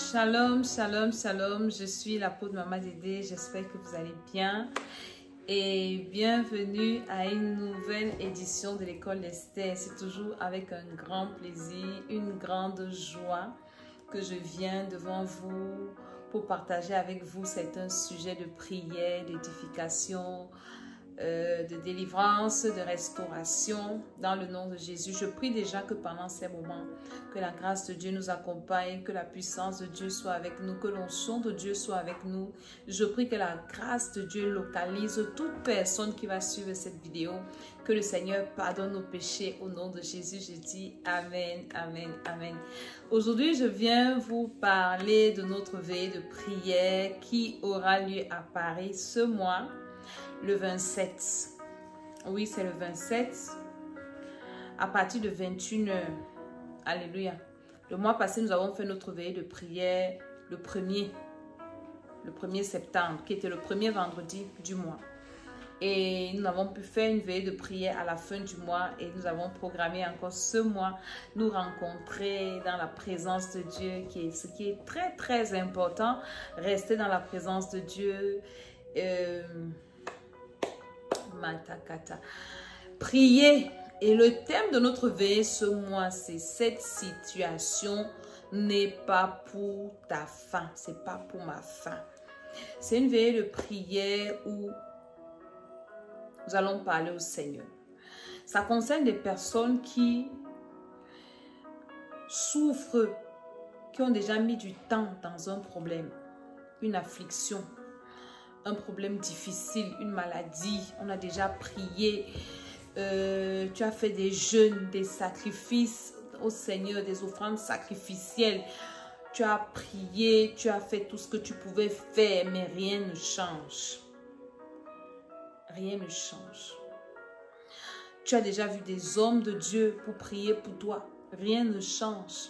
Shalom, shalom, shalom. Je suis l'apôtre Maman Dédé. J'espère que vous allez bien. Et bienvenue à une nouvelle édition de l'école d'Esther. C'est toujours avec un grand plaisir, une grande joie que je viens devant vous pour partager avec vous certains sujets de prière, d'édification, de délivrance, de restauration dans le nom de Jésus. Je prie déjà que pendant ces moments, que la grâce de Dieu nous accompagne, que la puissance de Dieu soit avec nous, que l'onction de Dieu soit avec nous. Je prie que la grâce de Dieu localise toute personne qui va suivre cette vidéo, que le Seigneur pardonne nos péchés au nom de Jésus. Je dis Amen, Amen, Amen. Aujourd'hui, je viens vous parler de notre veillée de prière qui aura lieu à Paris ce mois. Le 27, oui c'est le 27, à partir de 21h, alléluia. Le mois passé, nous avons fait notre veillée de prière le 1er septembre, qui était le premier vendredi du mois. Et nous avons pu faire une veillée de prière à la fin du mois et nous avons programmé encore ce mois, nous rencontrer dans la présence de Dieu, ce qui est très très important, rester dans la présence de Dieu, Matakata. Prier. Et le thème de notre veillée ce mois, c'est cette situation n'est pas pour ta faim. C'est pas pour ma faim. C'est une veillée de prière où nous allons parler au Seigneur. Ça concerne des personnes qui souffrent, qui ont déjà mis du temps dans un problème, une affliction, un problème difficile, une maladie. On a déjà prié, tu as fait des jeûnes, des sacrifices au Seigneur, des offrandes sacrificielles. Tu as prié, tu as fait tout ce que tu pouvais faire, mais rien ne change. Rien ne change. Tu as déjà vu des hommes de Dieu pour prier pour toi. Rien ne change.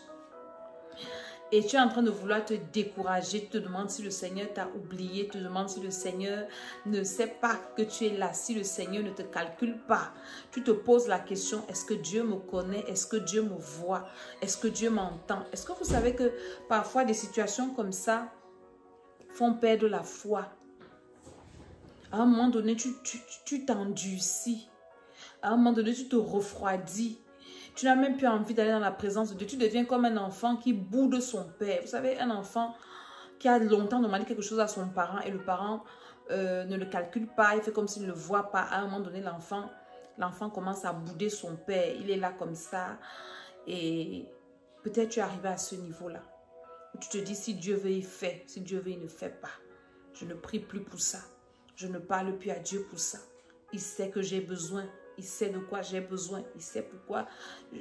Et tu es en train de vouloir te décourager, tu te demandes si le Seigneur t'a oublié, tu te demandes si le Seigneur ne sait pas que tu es là, si le Seigneur ne te calcule pas. Tu te poses la question, est-ce que Dieu me connaît? Est-ce que Dieu me voit? Est-ce que Dieu m'entend? Est-ce que vous savez que parfois des situations comme ça font perdre la foi? À un moment donné, tu t'endurcis. À un moment donné, tu te refroidis. Tu n'as même plus envie d'aller dans la présence de Dieu. Tu deviens comme un enfant qui boude son père. Vous savez, un enfant qui a longtemps demandé quelque chose à son parent et le parent ne le calcule pas. Il fait comme s'il ne le voit pas. À un moment donné, l'enfant commence à bouder son père. Il est là comme ça. Et peut-être tu es arrivé à ce niveau-là. Où tu te dis, si Dieu veut, il fait. Si Dieu veut, il ne fait pas. Je ne prie plus pour ça. Je ne parle plus à Dieu pour ça. Il sait que j'ai besoin. Il sait de quoi j'ai besoin. Il sait pourquoi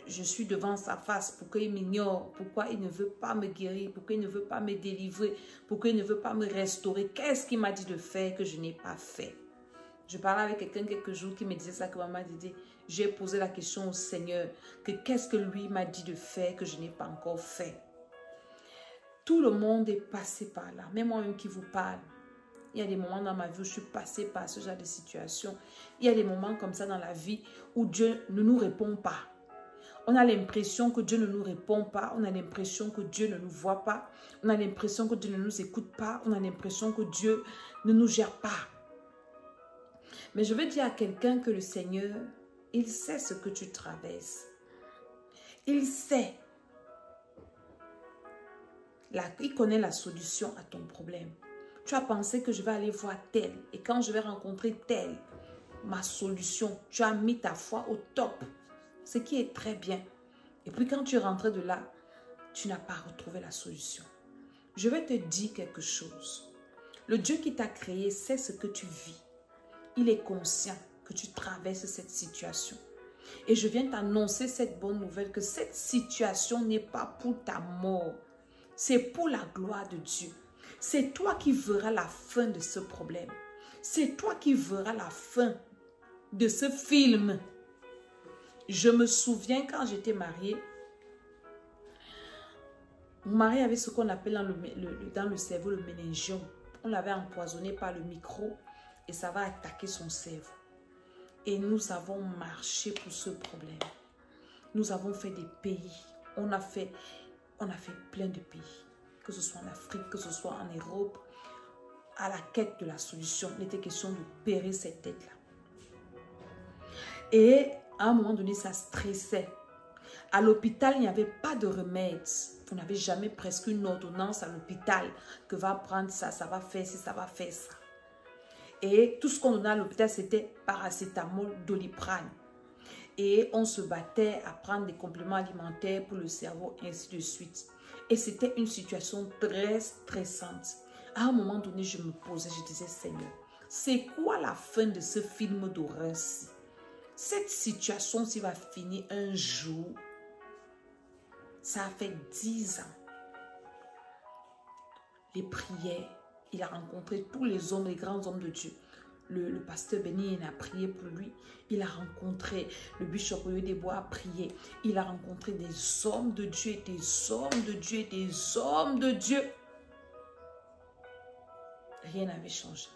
je suis devant sa face. Pourquoi il m'ignore. Pourquoi il ne veut pas me guérir. Pourquoi il ne veut pas me délivrer. Pourquoi il ne veut pas me restaurer. Qu'est-ce qu'il m'a dit de faire que je n'ai pas fait. Je parlais avec quelqu'un quelques jours qui me disait ça, que maman dit. J'ai posé la question au Seigneur. Que qu'est-ce que lui m'a dit de faire que je n'ai pas encore fait. Tout le monde est passé par là. Même moi-même qui vous parle. Il y a des moments dans ma vie où je suis passée par ce genre de situation. Il y a des moments comme ça dans la vie où Dieu ne nous répond pas. On a l'impression que Dieu ne nous répond pas. On a l'impression que Dieu ne nous voit pas. On a l'impression que Dieu ne nous écoute pas. On a l'impression que Dieu ne nous gère pas. Mais je veux dire à quelqu'un que le Seigneur, il sait ce que tu traverses. Il sait. Il connaît la solution à ton problème. Tu as pensé que je vais aller voir tel. Et quand je vais rencontrer tel, ma solution, tu as mis ta foi au top. Ce qui est très bien. Et puis quand tu rentres de là, tu n'as pas retrouvé la solution. Je vais te dire quelque chose. Le Dieu qui t'a créé sait ce que tu vis. Il est conscient que tu traverses cette situation. Et je viens t'annoncer cette bonne nouvelle que cette situation n'est pas pour ta mort. C'est pour la gloire de Dieu. C'est toi qui verras la fin de ce problème. C'est toi qui verras la fin de ce film. Je me souviens quand j'étais mariée, mon mari avait ce qu'on appelle dans le cerveau le méningiome. On l'avait empoisonné par le micro et ça va attaquer son cerveau. Et nous avons marché pour ce problème. Nous avons fait des pays. On a fait plein de pays. que ce soit en Afrique, que ce soit en Europe, à la quête de la solution. Il était question d'opérer cette tête-là. Et à un moment donné, ça stressait. À l'hôpital, il n'y avait pas de remède. On n'avait jamais presque une ordonnance à l'hôpital que va prendre ça, ça va faire ci, ça va faire ça. Et tout ce qu'on donnait à l'hôpital, c'était paracétamol, Doliprane. Et on se battait à prendre des compléments alimentaires pour le cerveau, ainsi de suite. Et c'était une situation très stressante. À un moment donné, je me posais, je disais, Seigneur, c'est quoi la fin de ce film d'horreur-ci? Cette situation-ci va finir un jour. Ça a fait 10 ans. Les prières, il a rencontré tous les hommes, les grands hommes de Dieu. Le pasteur Béni a prié pour lui. Il a rencontré le bishop des Bois a prié. Il a rencontré des hommes de Dieu, des hommes de Dieu, des hommes de Dieu. Rien n'avait changé.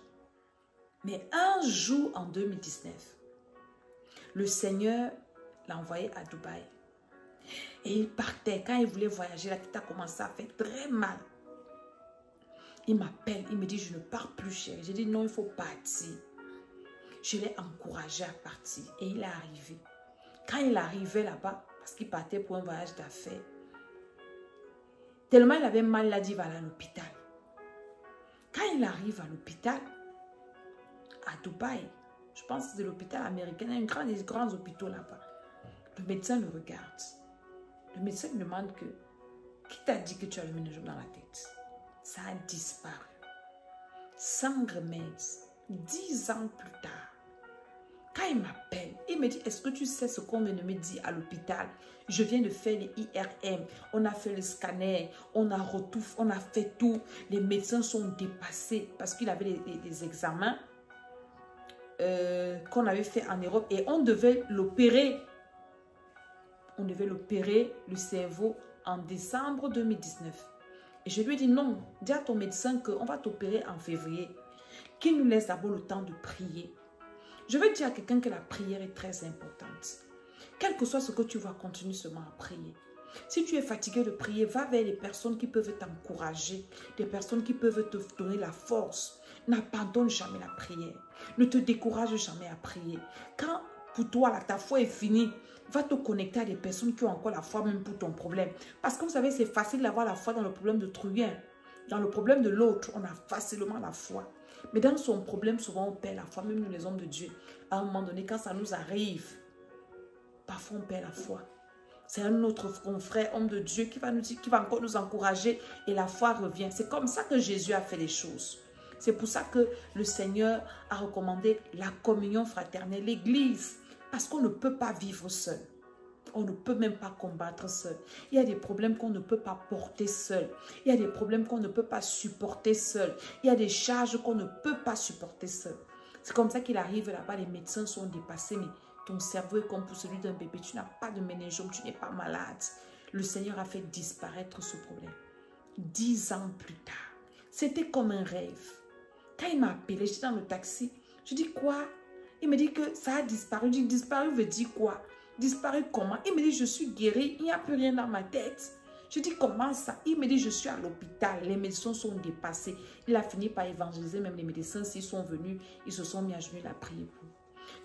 Mais un jour en 2019, le Seigneur l'a envoyé à Dubaï. Et il partait. Quand il voulait voyager, la tête a commencé à faire très mal. Il m'appelle, il me dit, je ne pars plus, chérie. J'ai dit, non, il faut partir. Je l'ai encouragé à partir. Et il est arrivé. Quand il arrivait là-bas, parce qu'il partait pour un voyage d'affaires, tellement il avait mal, il a dit, il va aller à l'hôpital. Quand il arrive à l'hôpital, à Dubaï, je pense que c'est l'hôpital américain, il y a des grands hôpitaux là-bas. Le médecin le regarde. Le médecin lui demande que, qui t'a dit que tu as le méningome dans la tête? Ça a disparu. Sans remède. 10 ans plus tard. Quand il m'appelle, il me dit, est-ce que tu sais ce qu'on vient de me dire à l'hôpital? Je viens de faire les IRM, on a fait le scanner, on a retouffé, on a fait tout. Les médecins sont dépassés parce qu'il avait des examens qu'on avait fait en Europe et on devait l'opérer. On devait l'opérer, le cerveau, en décembre 2019. Et je lui ai dit, non, dis à ton médecin qu'on va t'opérer en février. Qu'il nous laisse d'abord le temps de prier. Je veux dire à quelqu'un que la prière est très importante. Quel que soit ce que tu vois, continue seulement à prier. Si tu es fatigué de prier, va vers les personnes qui peuvent t'encourager, des personnes qui peuvent te donner la force. N'abandonne jamais la prière. Ne te décourage jamais à prier. Quand pour toi, là, ta foi est finie, va te connecter à des personnes qui ont encore la foi même pour ton problème. Parce que vous savez, c'est facile d'avoir la foi dans le problème de Truyen. Dans le problème de l'autre, on a facilement la foi. Mais dans son problème, souvent on perd la foi, même nous les hommes de Dieu. À un moment donné, quand ça nous arrive, parfois on perd la foi. C'est un autre frère, homme de Dieu, qui va nous dire, qui va encore nous encourager et la foi revient. C'est comme ça que Jésus a fait les choses. C'est pour ça que le Seigneur a recommandé la communion fraternelle, l'église. Parce qu'on ne peut pas vivre seul. On ne peut même pas combattre seul. Il y a des problèmes qu'on ne peut pas porter seul. Il y a des problèmes qu'on ne peut pas supporter seul. Il y a des charges qu'on ne peut pas supporter seul. C'est comme ça qu'il arrive là-bas, les médecins sont dépassés, mais ton cerveau est comme pour celui d'un bébé. Tu n'as pas de méningome, tu n'es pas malade. Le Seigneur a fait disparaître ce problème. 10 ans plus tard, c'était comme un rêve. Quand il m'a appelé, j'étais dans le taxi. Je dis quoi? Il me dit que ça a disparu. Je dis disparu veut dire quoi? Disparu comment? Il me dit je suis guéri, il n'y a plus rien dans ma tête. Je dis comment ça? Il me dit je suis à l'hôpital, les médecins sont dépassés. Il a fini par évangéliser même les médecins. S'ils sont venus, ils se sont mis à genoux, il a prié pour.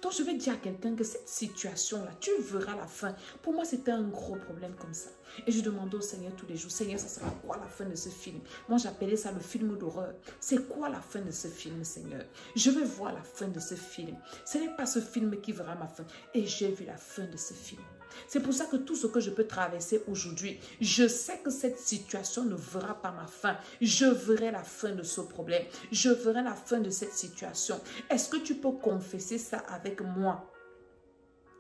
Donc je vais dire à quelqu'un que cette situation-là, tu verras la fin. Pour moi, c'était un gros problème comme ça. Et je demandais au Seigneur tous les jours, Seigneur, ça sera quoi la fin de ce film? Moi, j'appelais ça le film d'horreur. C'est quoi la fin de ce film, Seigneur? Je veux voir la fin de ce film. Ce n'est pas ce film qui verra ma fin. Et j'ai vu la fin de ce film. C'est pour ça que tout ce que je peux traverser aujourd'hui, je sais que cette situation ne verra pas ma fin. Je verrai la fin de ce problème. Je verrai la fin de cette situation. Est-ce que tu peux confesser ça avec moi?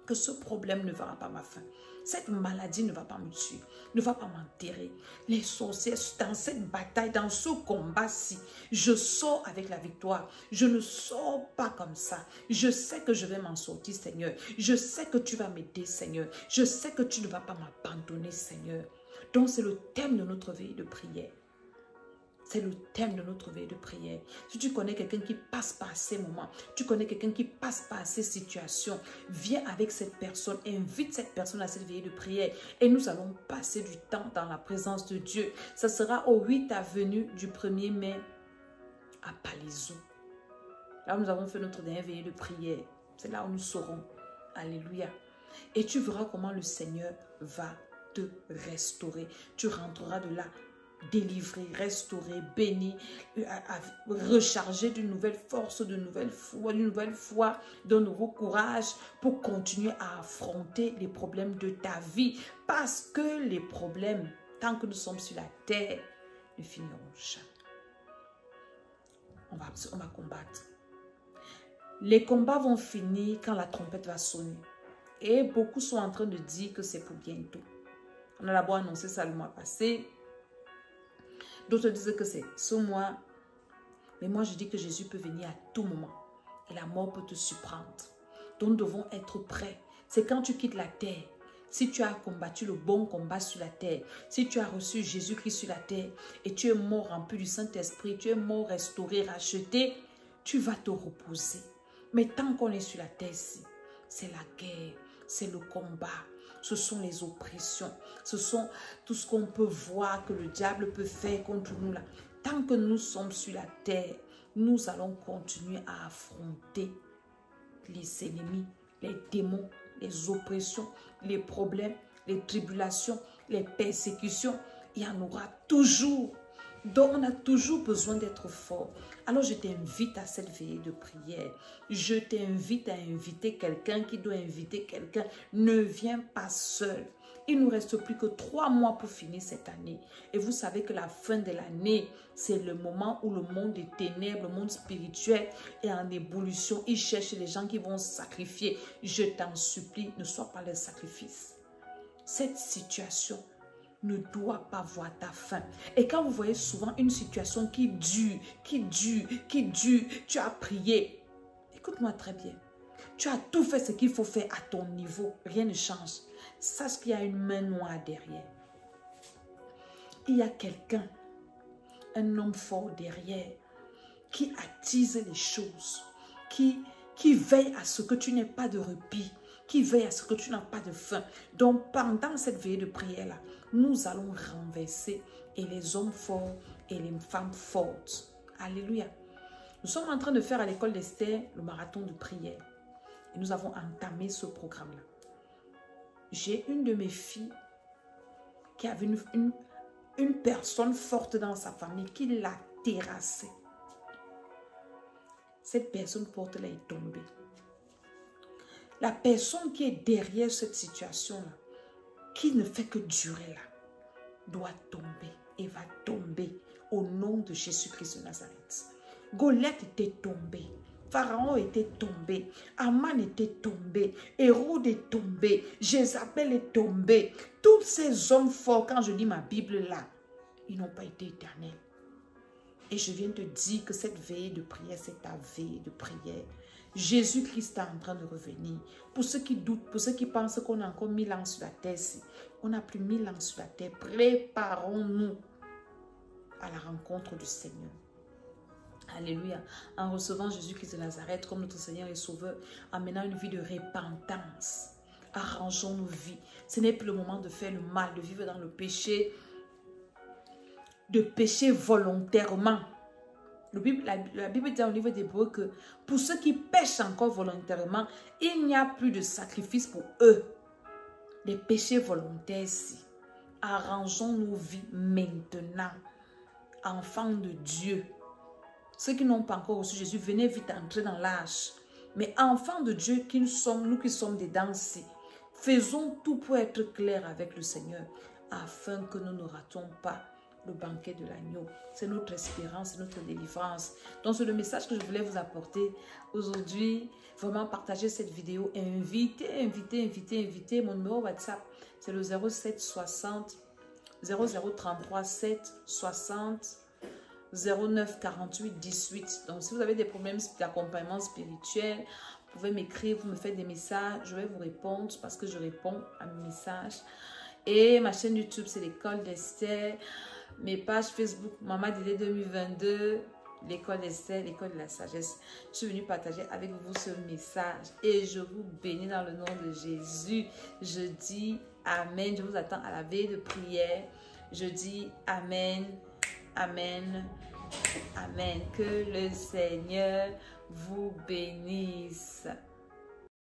Que ce problème ne verra pas ma fin. Cette maladie ne va pas me tuer, ne va pas m'enterrer. Les sorciers, dans cette bataille, dans ce combat-ci, je sors avec la victoire. Je ne sors pas comme ça. Je sais que je vais m'en sortir, Seigneur. Je sais que tu vas m'aider, Seigneur. Je sais que tu ne vas pas m'abandonner, Seigneur. Donc, c'est le thème de notre veille de prière. C'est le thème de notre veille de prière. Si tu connais quelqu'un qui passe par ces moments, tu connais quelqu'un qui passe par ces situations, viens avec cette personne, invite cette personne à cette veille de prière et nous allons passer du temps dans la présence de Dieu. Ça sera au 8 avenue du 1er mai à Palaiseau. Là, nous avons fait notre dernière veillée de prière. C'est là où nous serons. Alléluia. Et tu verras comment le Seigneur va te restaurer. Tu rentreras de là délivré, restauré, béni, rechargé d'une nouvelle force, d'une nouvelle foi, d'un nouveau courage pour continuer à affronter les problèmes de ta vie. Parce que les problèmes, tant que nous sommes sur la terre, ne finiront jamais. On va combattre. Les combats vont finir quand la trompette va sonner. Et beaucoup sont en train de dire que c'est pour bientôt. On a d'abord annoncé ça le mois passé. D'autres disent que c'est ce mois. Mais moi, je dis que Jésus peut venir à tout moment. Et la mort peut te surprendre. Donc, nous devons être prêts. C'est quand tu quittes la terre. Si tu as combattu le bon combat sur la terre, si tu as reçu Jésus-Christ sur la terre et tu es mort rempli du Saint-Esprit, tu es mort restauré, racheté, tu vas te reposer. Mais tant qu'on est sur la terre ici, c'est la guerre, c'est le combat, ce sont les oppressions, ce sont tout ce qu'on peut voir que le diable peut faire contre nous là. Tant que nous sommes sur la terre, nous allons continuer à affronter les ennemis, les démons, les oppressions, les problèmes, les tribulations, les persécutions. Il y en aura toujours. Donc, on a toujours besoin d'être fort. Alors, je t'invite à cette veillée de prière. Je t'invite à inviter quelqu'un qui doit inviter quelqu'un. Ne viens pas seul. Il ne nous reste plus que 3 mois pour finir cette année. Et vous savez que la fin de l'année, c'est le moment où le monde des ténèbres, le monde spirituel est en ébullition. Il cherche les gens qui vont sacrifier. Je t'en supplie, ne sois pas le sacrifice. Cette situation ne doit pas voir ta fin. Et quand vous voyez souvent une situation qui dure, tu as prié. Écoute-moi très bien. Tu as tout fait ce qu'il faut faire à ton niveau. Rien ne change. Sache qu'il y a une main noire derrière. Il y a quelqu'un, un homme fort derrière, qui attise les choses, qui veille à ce que tu n'aies pas de répit, qui veille à ce que tu n'as pas de faim. Donc, pendant cette veillée de prière-là, nous allons renverser et les hommes forts et les femmes fortes. Alléluia. Nous sommes en train de faire à l'école d'Esther le marathon de prière. Et nous avons entamé ce programme-là. J'ai une de mes filles qui avait une personne forte dans sa famille qui l'a terrassée. Cette personne forte-là est tombée. La personne qui est derrière cette situation-là, qui ne fait que durer là, doit tomber et va tomber au nom de Jésus-Christ de Nazareth. Goliath était tombé. Pharaon était tombé, Aman était tombé, Hérode est tombé, Jézabel est tombé. Tous ces hommes forts, quand je lis ma Bible là, ils n'ont pas été éternels. Et je viens te dire que cette veille de prière, c'est ta veille de prière. Jésus-Christ est en train de revenir. Pour ceux qui doutent, pour ceux qui pensent qu'on a encore 1000 ans sur la terre, on n'a plus 1000 ans sur la terre. Préparons-nous à la rencontre du Seigneur. Alléluia. En recevant Jésus-Christ de Nazareth comme notre Seigneur et Sauveur, en menant une vie de repentance, arrangeons nos vies. Ce n'est plus le moment de faire le mal, de vivre dans le péché, de pécher volontairement. La Bible dit dans le livre d'Hébreux que pour ceux qui pêchent encore volontairement, il n'y a plus de sacrifice pour eux. Les péchés volontaires ici. Arrangeons nos vies maintenant. Enfants de Dieu. Ceux qui n'ont pas encore reçu Jésus, venez vite entrer dans l'âge. Mais enfants de Dieu qui nous sommes, nous qui sommes dedans ici, faisons tout pour être clairs avec le Seigneur, afin que nous ne ratons pas le banquet de l'agneau. C'est notre espérance, c'est notre délivrance. Donc c'est le message que je voulais vous apporter aujourd'hui. Vraiment partager cette vidéo. Invitez. Mon numéro WhatsApp, c'est le 07 60 0033 7 60 09 48 18. Donc, si vous avez des problèmes d'accompagnement spirituel, vous pouvez m'écrire, vous me faites des messages. Je vais vous répondre parce que je réponds à mes messages. Et ma chaîne YouTube, c'est l'école d'Esther. mes pages Facebook, Maman Dédé 2022, l'école d'Esther, l'école de la sagesse. Je suis venue partager avec vous ce message et je vous bénis dans le nom de Jésus. Je dis Amen. Je vous attends à la veille de prière. Je dis Amen, Amen, Amen. Que le Seigneur vous bénisse.